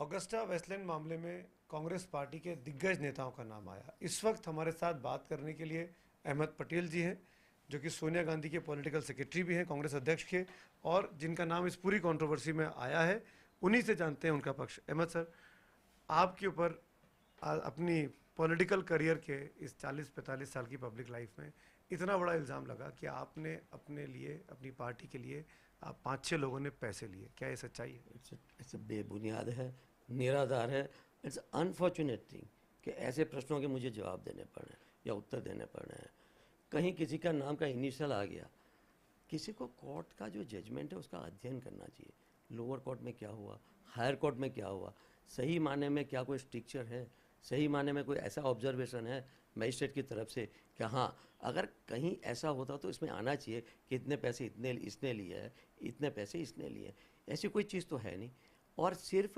Augusta Westland मामले में Congress party के दिग्गज नेताओं का नाम आया। इस वक्त हमारे साथ बात करने के लिए अहमद पटेल जी हैं, जो कि सोनिया गांधी के पॉलिटिकल सेक्रेटरी भी हैं, कांग्रेस अध्यक्ष के, और जिनका नाम इस पूरी कंट्रोवर्सी में आया है। उन्हीं से जानते हैं उनका पक्ष। अहमद सर, आपके ऊपर अपनी पॉलिटिकल करियर के इस 40-45 साल की पब्लिक लाइफ में इतना बड़ा इल्ज़ाम लगा कि आपने अपने लिए, अपनी पार्टी के लिए, आप 5-6 लोगों ने पैसे लिए। क्या ये सच्चाई है? इट्स बेबुनियाद है, निराधार है। इट्स अनफॉर्चुनेट थिंग कि ऐसे प्रश्नों के मुझे जवाब देने पड़ रहे हैं या उत्तर देने पड़ रहे हैं। कहीं किसी का नाम का इनिशियल आ गया, किसी को कोर्ट का जो जजमेंट है उसका अध्ययन करना चाहिए। लोअर कोर्ट में क्या हुआ, हायर कोर्ट में क्या हुआ, सही माने में क्या कोई स्ट्रिक्चर है, सही माने में कोई ऐसा ऑब्जर्वेशन है मजिस्ट्रेट की तरफ से कि हाँ, अगर कहीं ऐसा होता तो इसमें आना चाहिए कि इतने पैसे इतने इसने लिए है, इतने पैसे इसने लिए। ऐसी कोई चीज़ तो है नहीं। और सिर्फ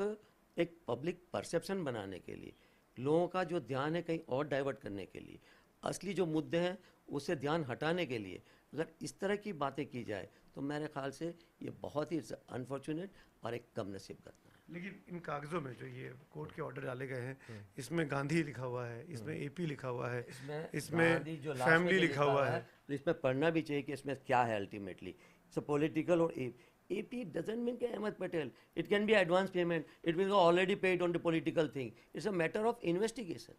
एक पब्लिक परसेप्शन बनाने के लिए, लोगों का जो ध्यान है कहीं और डाइवर्ट करने के लिए, असली जो मुद्दे हैं उससे ध्यान हटाने के लिए अगर इस तरह की बातें की जाए तो मेरे ख्याल से ये बहुत ही अनफॉर्चुनेट और एक कम नसीब घटना है। लेकिन इन कागजों में जो ये कोर्ट के ऑर्डर डाले गए हैं, इसमें गांधी लिखा हुआ है, इसमें एपी लिखा हुआ है, इसमें जो फैमिली लिखा हुआ है। तो इसमें पढ़ना भी चाहिए कि इसमें क्या है अल्टीमेटली। सो पॉलिटिकल और AP doesn't mean कि Ahmad Patel, it can be advance payment, it will be already paid on the political thing. It's a matter of investigation.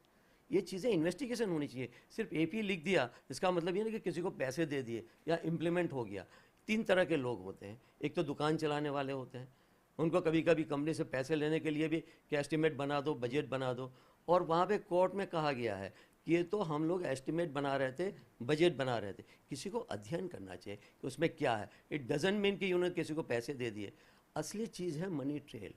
ये चीज़ें इन्वेस्टिगेशन होनी चाहिए। सिर्फ AP लिख दिया इसका मतलब ये नहीं कि किसी को पैसे दे दिए या इम्प्लीमेंट हो गया। 3 तरह के लोग होते हैं। एक तो दुकान चलाने वाले होते हैं, उनको कभी कभी कंपनी से पैसे लेने के लिए भी कि एस्टिमेट बना दो, बजट बना दो, और वहाँ पे कोर्ट में कहा गया है कि ये तो हम लोग एस्टिमेट बना रहे थे, बजट बना रहे थे। किसी को अध्ययन करना चाहिए कि उसमें क्या है। इट डजंट मीन कि उन्होंने किसी को पैसे दे दिए। असली चीज़ है मनी ट्रेल,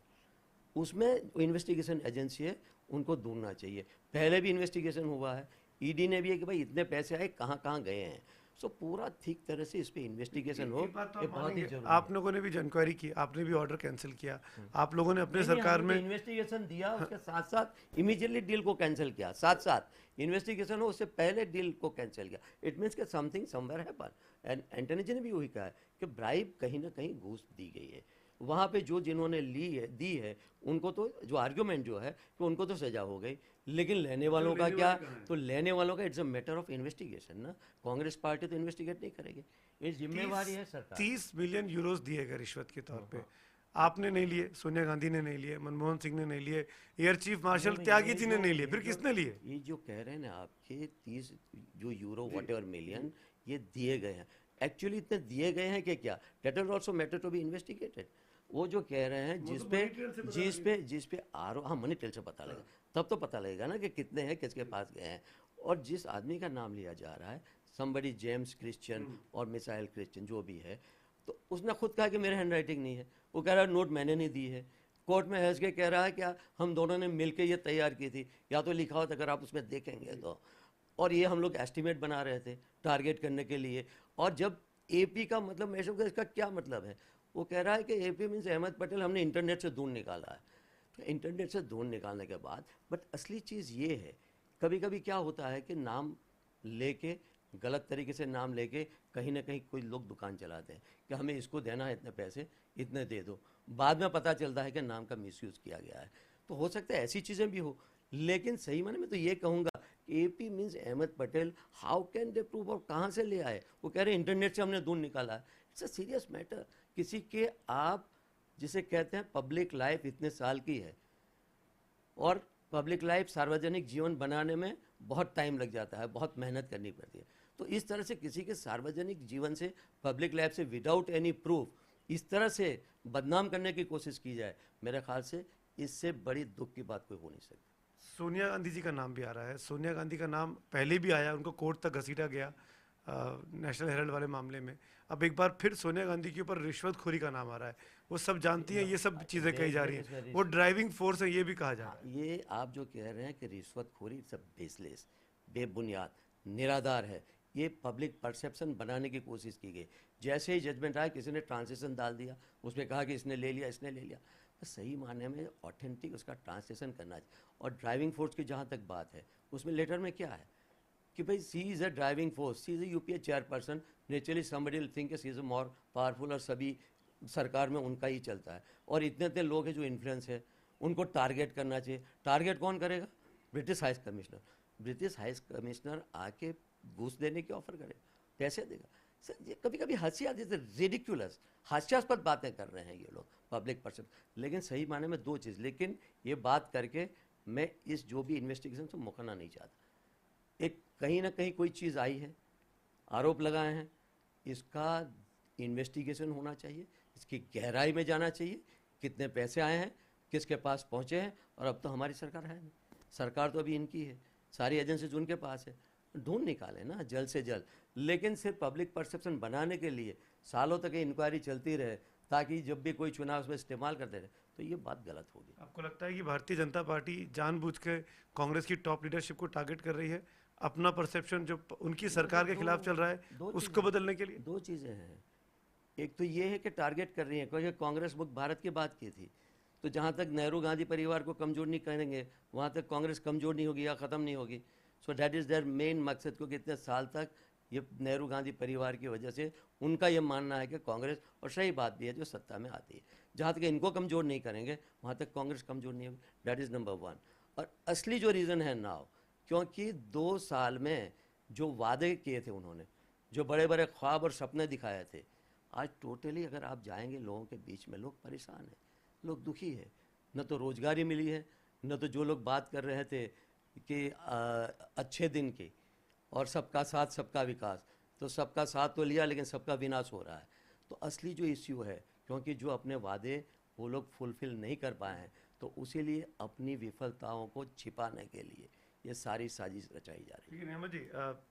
उसमें इन्वेस्टिगेशन एजेंसी है, उनको ढूंढना चाहिए। पहले भी इन्वेस्टिगेशन हुआ है, ED ने भी है कि भाई इतने पैसे आए, कहाँ कहाँ गए हैं। सो पूरा ठीक तरह से इस पे इन्वेस्टिगेशन हो, तो ये बहुत ही जरूरी आप लोगों ने भी इंक्वायरी की, आपने भी ऑर्डर कैंसिल किया, आप लोगों ने अपने सरकार में इन्वेस्टिगेशन दिया, उसके साथ साथ इमीडिएटली डील को कैंसिल किया। साथ साथ इन्वेस्टिगेशन हो उससे पहले डील को कैंसिल किया। इट मीन्स कि something somewhere happen. And Antony ji ने भी वही कहा है कि ब्राइब कहीं ना कहीं घूस दी गई है। वहाँ पे जो जिन्होंने दी है उनको तो जो आर्ग्यूमेंट जो है कि उनको तो सजा हो गई, लेकिन लेने वालों का क्या? तो लेने वालों का it's a matter of investigation ना। कांग्रेस पार्टी तो इन्वेस्टिगेट नहीं करेगी, ये जिम्मेवारी है सरकार। 30 बिलियन यूरोस दिए गए रिश्वत के तौर पे। आपने नहीं लिए, सोनिया गांधी ने नहीं लिए, मनमोहन सिंह ने नहीं लिए, air chief marshal Tyagi ji ने नहीं लिए, फिर किसने लिए? ये जो कह रहे हैं ना आपके 30 जो यूरो व्हाटएवर मिलियन ये दिए गए हैं, एक्चुअली इतने दिए गए हैं कि क्या? That is also matter to be investigated. वो जो कह रहे हैं जिस पे आरो हाँ, मनी ट्रेल से पता लगेगा, तब तो पता लगेगा ना कि कितने हैं, किसके पास गए हैं। और जिस आदमी का नाम लिया जा रहा है, समबडी जेम्स क्रिश्चियन और मिसाइल क्रिश्चियन जो भी है, तो उसने खुद कहा कि मेरे हैंड राइटिंग नहीं है। वो कह रहा है नोट मैंने नहीं दी है। कोर्ट में हंस के कह रहा है क्या हम दोनों ने मिलकर ये तैयार की थी, या तो लिखा होता अगर आप उसमें देखेंगे तो। और ये हम लोग एस्टिमेट बना रहे थे टारगेट करने के लिए। और जब AP का मतलब मैं समझूंगा इसका क्या मतलब है, वो कह रहा है कि AP मीन्स अहमद पटेल हमने इंटरनेट से ढूंढ निकाला है। तो इंटरनेट से ढूंढ निकालने के बाद बट असली चीज़ ये है, कभी कभी क्या होता है कि नाम लेके, गलत तरीके से नाम लेके कहीं ना कहीं कोई लोग दुकान चलाते हैं कि हमें इसको देना है इतने पैसे, इतने दे दो। बाद में पता चलता है कि नाम का मिसयूज़ किया गया है। तो हो सकता है ऐसी चीज़ें भी हो, लेकिन सही माने में तो ये कहूँगा AP means Ahmed Patel, how can they prove, और कहाँ से ले आए? वो कह रहे हैं इंटरनेट से हमने ढूंढ निकाला है। It's a serious matter. किसी के आप जिसे कहते हैं पब्लिक लाइफ इतने साल की है, और पब्लिक लाइफ सार्वजनिक जीवन बनाने में बहुत टाइम लग जाता है, बहुत मेहनत करनी पड़ती है। तो इस तरह से किसी के सार्वजनिक जीवन से, पब्लिक लाइफ से विदाउट एनी प्रूफ इस तरह से बदनाम करने की कोशिश की जाए, मेरे ख्याल से इससे बड़ी दुख की बात कोई हो नहीं सकती। सोनिया गांधी जी का नाम भी आ रहा है। सोनिया गांधी का नाम पहले भी आया, उनको कोर्ट तक घसीटा गया नेशनल हेराल्ड वाले मामले में। अब एक बार फिर सोनिया गांधी के ऊपर रिश्वतखोरी का नाम आ रहा है। वो सब जानती हैं, ये सब चीज़ें कही जा रही हैं, वो ड्राइविंग फोर्स है, ये भी कहा जा रहा है। ये आप जो कह रहे हैं कि रिश्वतखोरी इट्स अ बेसलेस, बेबुनियाद, निराधार है। ये पब्लिक परसेप्शन बनाने की कोशिश की गई। जैसे ही जजमेंट आया किसी ने ट्रांसलेशन डाल दिया, उसमें कहा कि इसने ले लिया, इसने ले लिया। तो सही मायने में ऑथेंटिक उसका ट्रांसलेशन करना चाहिए। और ड्राइविंग फोर्स की जहाँ तक बात है, उसमें लेटर में क्या है कि भाई she is a driving force, she is a UPA chairperson, naturally somebody will think she is a more powerful, और सभी सरकार में उनका ही चलता है। और इतने इतने लोग हैं जो इन्फ्लुएंस है, उनको टारगेट करना चाहिए। टारगेट कौन करेगा? British high commissioner. British high commissioner आके घूस देने की ऑफर करेगा, पैसे देगा। सर ये कभी कभी हंसी आती है, रिडिक्यूलस हास्यास्पद बातें कर रहे हैं ये लोग पब्लिक पर्सन। लेकिन सही माने में दो चीज़, लेकिन ये बात करके मैं इस जो भी इन्वेस्टिगेशन से मुकरना नहीं चाहता। एक कहीं ना कहीं कोई चीज़ आई है, आरोप लगाए हैं, इसका इन्वेस्टिगेशन होना चाहिए, इसकी गहराई में जाना चाहिए, कितने पैसे आए हैं, किसके पास पहुंचे हैं। और अब तो हमारी सरकार है नहीं, सरकार तो अभी इनकी है, सारी एजेंसीज उनके पास है, ढूंढ निकाले ना जल्द से जल्द। लेकिन सिर्फ पब्लिक परसेप्शन बनाने के लिए सालों तक ये इंक्वायरी चलती रहे, ताकि जब भी कोई चुनाव उसमें इस्तेमाल करते रहे, तो ये बात गलत होगी। आपको लगता है कि भारतीय जनता पार्टी जानबूझ के कांग्रेस की टॉप लीडरशिप को टारगेट कर रही है, अपना परसेप्शन जो उनकी सरकार के खिलाफ चल रहा है उसको बदलने के लिए? दो चीज़ें हैं। एक तो ये है कि टारगेट कर रही है, क्योंकि कांग्रेस मुक्त भारत की बात की थी, तो जहाँ तक नेहरू गांधी परिवार को कमज़ोर नहीं करेंगे, वहाँ तक कांग्रेस कमज़ोर नहीं होगी या ख़त्म नहीं होगी। So that is their main मकसद, क्योंकि इतने साल तक ये नेहरू गांधी परिवार की वजह से उनका ये मानना है कि कांग्रेस, और सही बात भी है, जो सत्ता में आती है, जहाँ तक इनको कमज़ोर नहीं करेंगे वहाँ तक कांग्रेस कमज़ोर नहीं होगी। That is number one. और असली जो रीज़न है नाउ, क्योंकि 2 साल में जो वादे किए थे उन्होंने, जो बड़े बड़े ख्वाब और सपने दिखाए थे, आज टोटली अगर आप जाएंगे लोगों के बीच में, लोग परेशान हैं, लोग दुखी है। न तो रोज़गारी मिली है, न तो जो लोग बात कर रहे थे कि अच्छे दिन की और सबका साथ सबका विकास, तो सबका साथ तो लिया लेकिन सबका विनाश हो रहा है। तो असली जो इश्यू है, क्योंकि जो अपने वादे वो लोग फुलफिल नहीं कर पाए हैं, तो उसी लिए अपनी विफलताओं को छिपाने के लिए ये सारी साजिश रचाई जा रही है। लेकिन अहमद जी,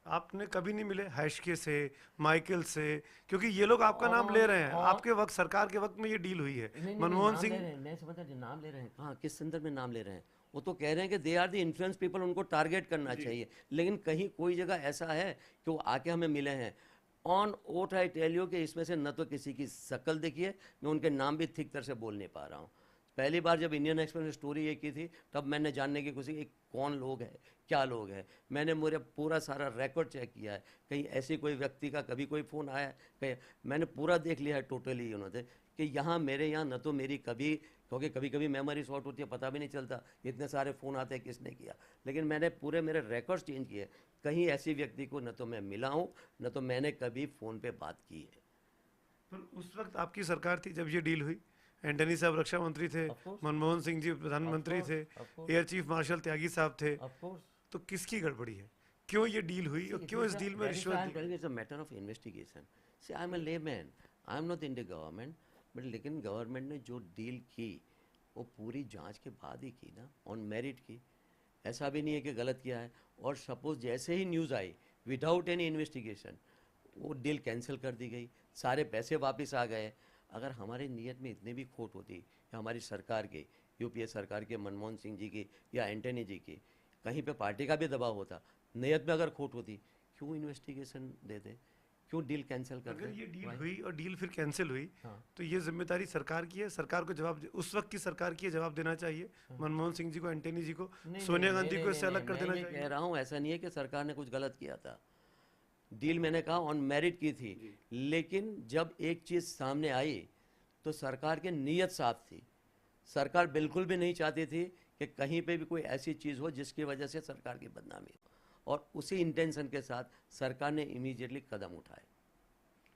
आपने कभी नहीं मिले हैशके से, माइकल से, क्योंकि ये लोग आपका नाम ले रहे हैं, आपके वक्त, सरकार के वक्त में ये डील हुई है। मनमोहन सिंह नहीं समझता, नाम ले रहे हैं कहाँ, किस संदर्भ में नाम ले रहे हैं? वो तो कह रहे हैं कि they are the influence people, उनको टारगेट करना चाहिए। लेकिन कहीं कोई जगह ऐसा है कि वो आके हमें मिले हैं? On oath I tell you कि इसमें से न तो किसी की शक्ल देखिए, मैं उनके नाम भी ठीक तरह से बोल नहीं पा रहा हूँ। पहली बार जब इंडियन एक्सप्रेस ने स्टोरी ये की थी, तब मैंने जानने की कोशिश की कौन लोग हैं, क्या लोग हैं। मैंने मेरा पूरा सारा रिकॉर्ड चेक किया है, कहीं ऐसी कोई व्यक्ति का कभी कोई फ़ोन आया है, कहीं मैंने पूरा देख लिया है टोटली उन्होंने, कि यहाँ मेरे यहाँ न तो मेरी कभी, क्योंकि कभी कभी मेमोरी शॉर्ट होती है, पता भी नहीं चलता इतने सारे फ़ोन आते हैं किसने किया, लेकिन मैंने पूरे मेरे रिकॉर्ड्स चेंज किए, कहीं ऐसी व्यक्ति को न तो मैं मिला हूँ, न तो मैंने कभी फ़ोन पे बात की है। पर उस वक्त आपकी सरकार थी जब ये डील हुई, एंटनी साहब रक्षा मंत्री थे, मनमोहन सिंह जी प्रधानमंत्री थे, एयर चीफ मार्शल त्यागी साहब थे, तो किसकी गड़बड़ी है? क्यों ये डील हुई और क्यों इस डील में रिश्वत दी? It's a matter of investigation. See I am a layman, I am not in the government, but लेकिन गवर्नमेंट ने जो डील की वो पूरी जांच के बाद ही की ना, ऑन मेरिट की। ऐसा भी नहीं है कि गलत किया है। और सपोज जैसे ही न्यूज़ आई, विदाउट एनी इन्वेस्टिगेशन वो डील कैंसिल कर दी गई, सारे पैसे वापस आ गए। अगर हमारी नीयत में इतनी भी खोट होती, या हमारी सरकार की, यूपीए सरकार के, मनमोहन सिंह जी की या एंटनी जी की, कहीं पे पार्टी का भी दबाव होता, नीयत में अगर खोट होती, क्यों इन्वेस्टिगेशन दे दे, क्यों डील कैंसिल कर दे? अगर ये डील हुई और डील फिर कैंसिल हुई, तो ये जिम्मेदारी सरकार की है, सरकार को जवाब, उस वक्त की सरकार की है, जवाब देना चाहिए मनमोहन सिंह जी को, एंटनी जी को, सोनिया गांधी को इससे अलग कर देना चाहिए। कह रहा हूँ ऐसा नहीं है कि सरकार ने कुछ गलत किया था, डील मैंने कहा ऑन मेरिट की थी, लेकिन जब एक चीज़ सामने आई तो सरकार की नीयत साफ थी। सरकार बिल्कुल भी नहीं चाहती थी कि कहीं पे भी कोई ऐसी चीज़ हो जिसकी वजह से सरकार की बदनामी हो, और उसी इंटेंशन के साथ सरकार ने इमीडिएटली कदम उठाए।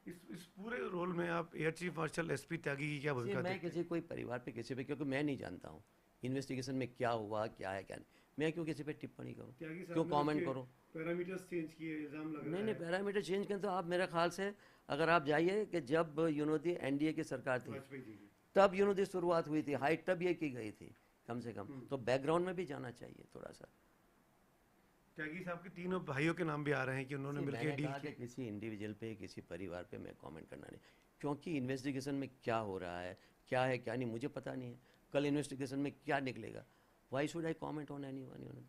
इस पूरे रोल में आप एयर चीफ मार्शल एसपी त्यागी की क्या भूमिका? मैं किसी कोई परिवार पे किसी पे, क्योंकि मैं नहीं जानता हूँ इन्वेस्टिगेशन में क्या हुआ, क्या है क्या नहीं, मैं क्यों किसी पे टिप्पणी करूँ, क्यों कमेंट करूँ? पैरामीटर्स चेंज किए, इल्जाम लग रहा है। नहीं, पैरामीटर चेंज करें तो आप, मेरे ख्याल से अगर आप जाइए कि जब दी एनडीए की सरकार थी, तब दी शुरुआत हुई थी, हाइट तब ये की गई थी कम से कम, तो बैकग्राउंड में भी जाना चाहिए थोड़ा सा। त्यागी साहब के तीनों भाइयों के नाम भी आ रहे हैं कि उन्होंने मिलकर डील की। किसी इंडिविजुअल पे, किसी परिवार पे मैं कमेंट करना नहीं, क्योंकि इन्वेस्टिगेशन में क्या हो रहा है, क्या है क्या नहीं, मुझे पता नहीं है। कल इन्वेस्टिगेशन में क्या निकलेगा, why should I comment on anyone?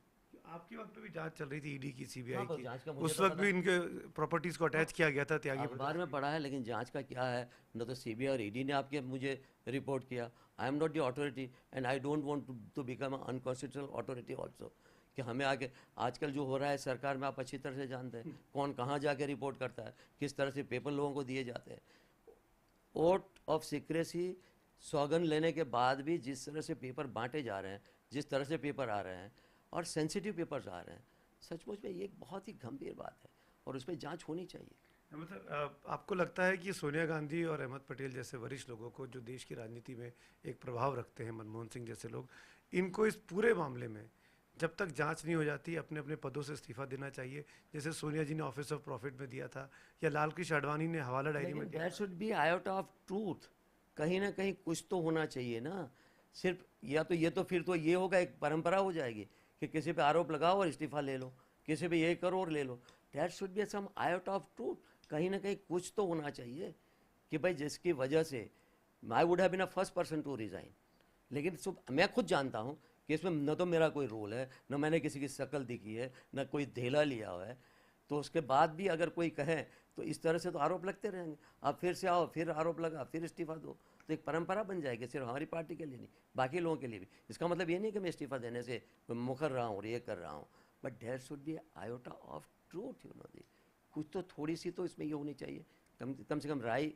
आपके वक्त पे भी जांच चल रही थी ईडी की, सीबीआई तो की, उस वक्त भी इनके प्रॉपर्टीज को अटैच किया गया था त्यागी। अखबार में पढ़ा है, लेकिन जांच का क्या है, न तो सीबीआई और ईडी ने आपके मुझे रिपोर्ट किया। I am not the authority and I don't want to become unconstitutional authority also, कि हमें आगे आजकल जो हो रहा है सरकार में, आप अच्छी तरह से जानते हैं कौन कहाँ जाके रिपोर्ट करता है, किस तरह से पेपर लोगों को दिए जाते हैं। ओथ ऑफ सीक्रेसी सौगंध लेने के बाद भी जिस तरह से पेपर बांटे जा रहे हैं, जिस तरह से पेपर आ रहे हैं और सेंसिटिव पेपर्स आ रहे हैं, सचमुच में ये एक बहुत ही गंभीर बात है और उस पर जांच होनी चाहिए। मतलब आपको लगता है कि सोनिया गांधी और अहमद पटेल जैसे वरिष्ठ लोगों को, जो देश की राजनीति में एक प्रभाव रखते हैं, मनमोहन सिंह जैसे लोग, इनको इस पूरे मामले में जब तक जांच नहीं हो जाती अपने अपने पदों से इस्तीफा देना चाहिए, जैसे सोनिया जी ने ऑफिस ऑफ प्रॉफिट में दिया था या लाल कृष्ण आडवाणी ने हवाला डायरी में लेकिन दिया। That should be iota of truth. कहीं ना कहीं कुछ तो होना चाहिए ना। सिर्फ या तो ये तो फिर तो ये होगा, एक परंपरा हो जाएगी कि किसी पे आरोप लगाओ और इस्तीफा ले लो, किसी पे ये करो और ले लो। That should be some iota of truth. कहीं ना कहीं कुछ तो होना चाहिए कि भाई जिसकी वजह से I would have been a first person to resign. लेकिन मैं खुद जानता हूँ कि इसमें न तो मेरा कोई रोल है, न मैंने किसी की शक्ल दिखी है, न कोई धेला लिया हुआ है। तो उसके बाद भी अगर कोई कहे तो इस तरह से तो आरोप लगते रहेंगे। आप फिर से आओ, फिर आरोप लगा, फिर इस्तीफा दो, तो एक परंपरा बन जाएगी, सिर्फ हमारी पार्टी के लिए नहीं, बाकी लोगों के लिए भी। इसका मतलब ये नहीं कि मैं इस्तीफा देने से मुकर रहा हूँ और ये कर रहा हूँ, but there should be iota of truth, you know दी। कुछ तो थोड़ी सी तो इसमें ये होनी चाहिए, कम से कम राय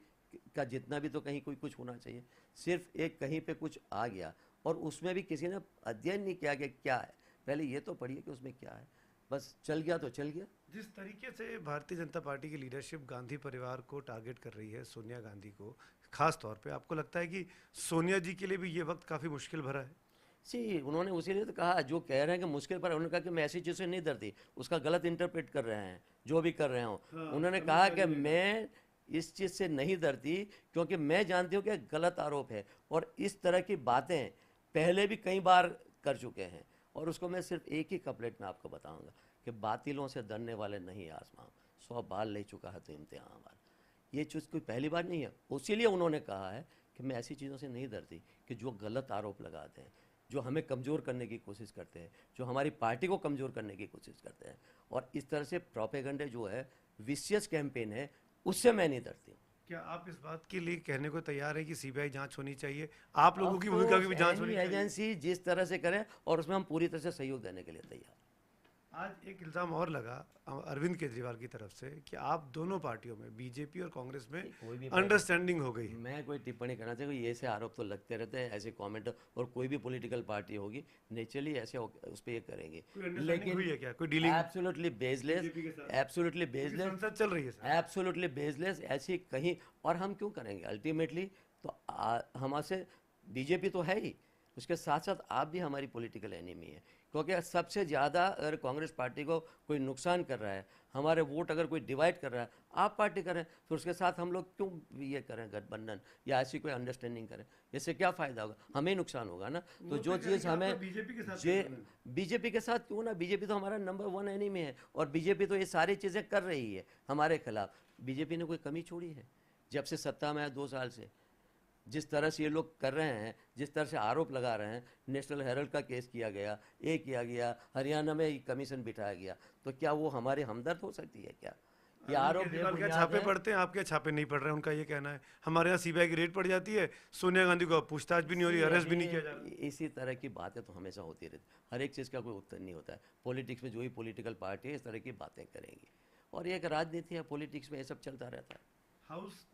का जितना भी तो कहीं कोई कुछ होना चाहिए। सिर्फ एक कहीं पे कुछ आ गया और उसमें भी किसी ने अध्ययन नहीं किया कि क्या है, पहले ये तो पढ़िए कि उसमें क्या है, बस चल गया तो चल गया। जिस तरीके से भारतीय जनता पार्टी की लीडरशिप गांधी परिवार को टारगेट कर रही है, सोनिया गांधी को खास तौर पे, आपको लगता है कि सोनिया जी के लिए भी ये वक्त काफ़ी मुश्किल भरा है? सी उन्होंने उसी लिए तो कहा, जो कह रहे हैं कि मुश्किल पर, उन्होंने कहा कि मैं ऐसी चीज़ से नहीं डरती, उसका गलत इंटरप्रेट कर रहे हैं जो भी कर रहे हो। उन्होंने कहा कि मैं इस चीज़ से नहीं डरती क्योंकि मैं जानती हूँ कि गलत आरोप है और इस तरह की बातें पहले भी कई बार कर चुके हैं। और उसको मैं सिर्फ एक ही कपलेट में आपको बताऊंगा कि बातिलों से डरने वाले नहीं आसमां, 100 बार ले चुका है तो इम्तिहान वाला। ये चीज़ कोई पहली बार नहीं है, उसीलिए उन्होंने कहा है कि मैं ऐसी चीज़ों से नहीं डरती कि जो गलत आरोप लगाते हैं, जो हमें कमज़ोर करने की कोशिश करते हैं, जो हमारी पार्टी को कमज़ोर करने की कोशिश करते हैं, और इस तरह से प्रोपेगेंडे जो है, विशियस कैंपेन है, उससे मैं नहीं डरती हूँ। क्या आप इस बात के लिए कहने को तैयार है कि सीबीआई जांच होनी चाहिए, आप लोगों की भूमिका की भी जांच होनी चाहिए? एजेंसी जिस तरह से करे और उसमें हम पूरी तरह से सहयोग देने के लिए तैयार। आज एक इल्ज़ाम और लगा अरविंद केजरीवाल की तरफ से कि आप दोनों पार्टियों में, बीजेपी और कांग्रेस में कोई भी अंडरस्टैंडिंग हो गई है। मैं कोई टिप्पणी करना चाहिए, ये ऐसे आरोप तो लगते रहते हैं, ऐसे कमेंट, और कोई भी पॉलिटिकल पार्टी होगी नेचुरली ऐसे उस पर ये करेंगे। कोई अंडरस्टैंडिंग हुई है क्या, कोई डीलिंग एब्सोल्युटली बेसलेस, बीजेपी के साथ? एब्सोल्युटली क्योंकि बेसलेस, संसद चल रही है सर। एब्सोल्युटली बेसलेस, ऐसी कहीं। और हम क्यों करेंगे अल्टीमेटली? तो हमसे बीजेपी तो है ही, उसके साथ साथ आप भी हमारी पॉलिटिकल एनिमी है, क्योंकि सबसे ज़्यादा अगर कांग्रेस पार्टी को कोई नुकसान कर रहा है, हमारे वोट अगर कोई डिवाइड कर रहा है, आप पार्टी करें, तो उसके साथ हम लोग क्यों ये करें गठबंधन या ऐसी कोई अंडरस्टैंडिंग करें? इससे क्या फ़ायदा होगा? हमें ही नुकसान होगा ना। तो जो चीज़ हमें बीजेपी के साथ जे बीजेपी के साथ क्यों ना, बीजेपी तो हमारा नंबर 1 एनिमी है और बीजेपी तो ये सारी चीज़ें कर रही है हमारे खिलाफ। बीजेपी ने कोई कमी छोड़ी है जब से सत्ता में है 2 साल से? जिस तरह से ये लोग कर रहे हैं, जिस तरह से आरोप लगा रहे हैं, नेशनल हेरल्ड का केस किया गया, ये किया गया, हरियाणा में कमीशन बिठाया गया, तो क्या वो हमारे हमदर्द हो सकती है क्या? ये आरोप केजरीवाल क्या बेबुनियाद छापे है। पड़ते हैं, आपके छापे नहीं पड़ रहे हैं, उनका ये कहना है। हमारे यहाँ सीबीआई की रेड पड़ जाती है, सोनिया गांधी को पूछताछ भी नहीं हो रही, अरेस्ट भी नहीं किया जा रहा। इसी तरह की बातें तो हमेशा होती रहती, हर एक चीज़ का कोई उत्तर नहीं होता है। पॉलिटिक्स में जो भी पॉलिटिकल पार्टी है इस तरह की बातें करेंगी, और ये एक राजनीति है, पॉलिटिक्स में ये सब चलता रहता है। हाउस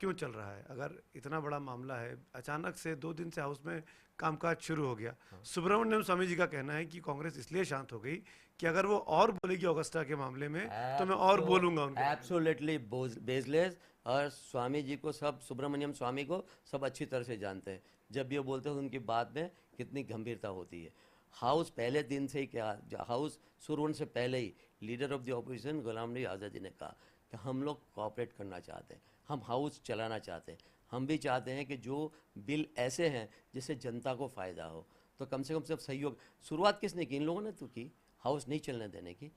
क्यों चल रहा है? अगर इतना बड़ा मामला है, अचानक से 2 दिन से हाउस में कामकाज शुरू हो गया। सुब्रमण्यम स्वामी जी का कहना है कि कांग्रेस इसलिए शांत हो गई कि अगर वो और बोलेगी ऑगस्टा के मामले में तो मैं और बोलूंगा उनके बारे में। Absolutely baseless. और स्वामी जी को सब, सुब्रमण्यम स्वामी को सब अच्छी तरह से जानते हैं, जब ये बोलते हैं उनकी बात में कितनी गंभीरता होती है। हाउस पहले दिन से ही, क्या हाउस शुरू होने से पहले ही leader of the opposition Ghulam Nabi Azad ji ने कहा कि हम लोग कोऑपरेट करना चाहते हैं, हम हाउस चलाना चाहते हैं, हम भी चाहते हैं कि जो बिल ऐसे हैं जिससे जनता को फ़ायदा हो, तो कम से कम सब सहयोग। शुरुआत किसने की? इन लोगों ने तो की, हाउस नहीं चलने देने की।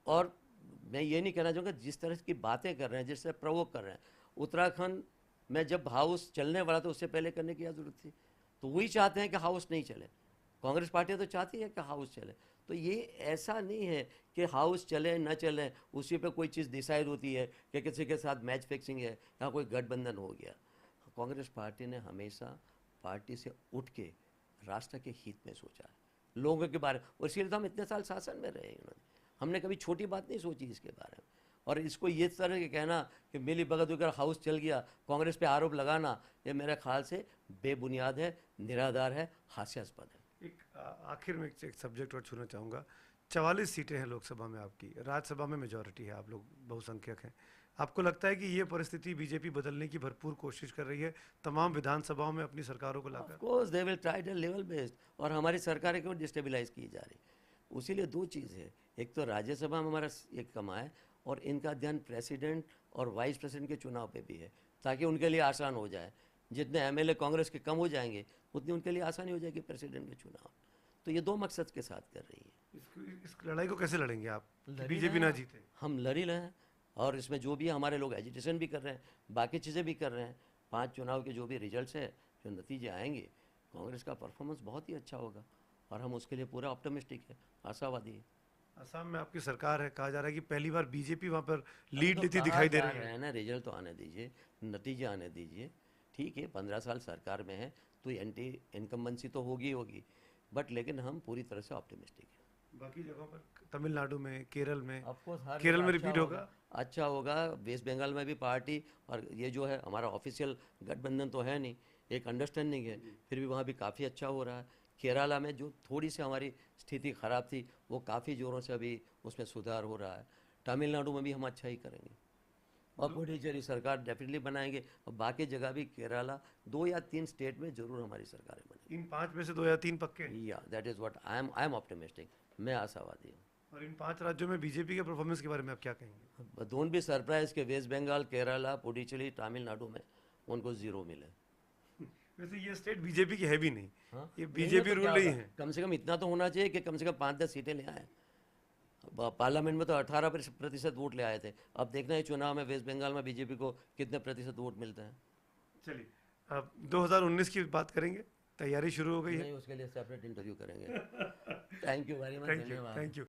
और मैं ये नहीं कहना चाहूँगा, जिस तरह की बातें कर रहे हैं, जिससे प्रवोक कर रहे हैं, उत्तराखंड में जब हाउस चलने वाला तो उससे पहले करने की क्या जरूरत थी? तो वही चाहते हैं कि हाउस नहीं चले। कांग्रेस पार्टी तो चाहती है कि हाउस चले। तो ये ऐसा नहीं है कि हाउस चले न चले उसी पे कोई चीज़ डिसाइड होती है कि किसी के साथ मैच फिक्सिंग है या कोई गठबंधन हो गया। कांग्रेस पार्टी ने हमेशा पार्टी से उठ के राष्ट्र के हित में सोचा है, लोगों के बारे में, और इसीलिए तो हम इतने साल शासन में रहे हैं। उन्होंने, हमने कभी छोटी बात नहीं सोची इसके बारे में। और इसको ये तरह के कहना कि मिली भगत होकर हाउस चल गया, कांग्रेस पे आरोप लगाना, ये मेरे ख्याल से बेबुनियाद है, निराधार है, हास्यास्पद है। आखिर में एक सब्जेक्ट और छूना चाहूँगा। 44 सीटें हैं लोकसभा में आपकी, राज्यसभा में मेजॉरिटी है, आप लोग बहुसंख्यक हैं। आपको लगता है कि ये परिस्थिति बीजेपी बदलने की भरपूर कोशिश कर रही है तमाम विधानसभाओं में अपनी सरकारों को लाकर? Of course they will try to level based, और हमारी सरकारें क्यों डिस्टेबलाइज की जा रही, उसीलिए दो चीज़ है, एक तो राज्यसभा में हमारा एक कमा है, और इनका ध्यान प्रेसिडेंट और वाइस प्रेसिडेंट के चुनाव पे भी है, ताकि उनके लिए आसान हो जाए। जितने एमएलए कांग्रेस के कम हो जाएंगे उतनी उनके लिए आसानी हो जाएगी प्रेसिडेंट के चुनाव। तो ये दो मकसद के साथ कर रही है। इस लड़ाई को कैसे लड़ेंगे आप, बीजेपी ना जीते? हम लड़ ही रहे हैं, और इसमें जो भी हमारे लोग एजिटेशन भी कर रहे हैं, बाकी चीज़ें भी कर रहे हैं। 5 चुनाव के जो भी रिजल्ट्स है, जो नतीजे आएंगे, कांग्रेस का परफॉर्मेंस बहुत ही अच्छा होगा, और हम उसके लिए पूरा ऑप्टिमिस्टिक है, आशावादी है। असम में आपकी सरकार है, कहा जा रहा है कि पहली बार बीजेपी वहाँ पर लीड लेती दिखाई दे रही है। ना रिजल्ट तो आने दीजिए, नतीजे आने दीजिए। ठीक है, 15 साल सरकार में है तो एंटी इनकम्बेंसी तो होगी ही होगी, बट लेकिन हम पूरी तरह से ऑप्टिमिस्टिक हैं। बाकी जगहों पर तमिलनाडु में, केरल में, ऑफकोर्स हर केरल में जगह रिपीट होगा? अच्छा होगा। वेस्ट बंगाल में भी पार्टी, और ये जो है हमारा ऑफिशियल गठबंधन तो है नहीं, एक अंडरस्टैंडिंग है, फिर भी वहाँ भी काफ़ी अच्छा हो रहा है। केरला में जो थोड़ी सी हमारी स्थिति ख़राब थी, वो काफ़ी ज़ोरों से अभी उसमें सुधार हो रहा है। तमिलनाडु में भी हम अच्छा ही करेंगे, और पुडुचेरी सरकार डेफिनेटली बनाएंगे, और बाकी जगह भी केरला 2 या 3 स्टेट में जरूर हमारी सरकारें बनेंगी। इन 5 में से 2 या 3 पक्के? या that is what I am optimistic, मैं आशावादी हूँ। और इन 5 राज्यों में बीजेपी के परफॉर्मेंस के बारे में आप क्या कहेंगे? डोंट बी सरप्राइज के वेस्ट बंगाल, केरला, पुडुचेरी, तमिलनाडु में उनको 0 मिले। वैसे ये स्टेट बीजेपी की है भी नहीं, हाँ? ये बीजेपी रूल नहीं है। कम से कम इतना तो होना चाहिए कि कम से कम 5-10 सीटें ले आए। पार्लियामेंट में तो 18% वोट ले आए थे। अब देखना है चुनाव में वेस्ट बंगाल में बीजेपी को कितने प्रतिशत वोट मिलते हैं। चलिए, अब 2019 की बात करेंगे, तैयारी शुरू हो गई है? नहीं, उसके लिए सेपरेट इंटरव्यू करेंगे। थैंक यू वेरी मच, धन्यवाद। Thank you.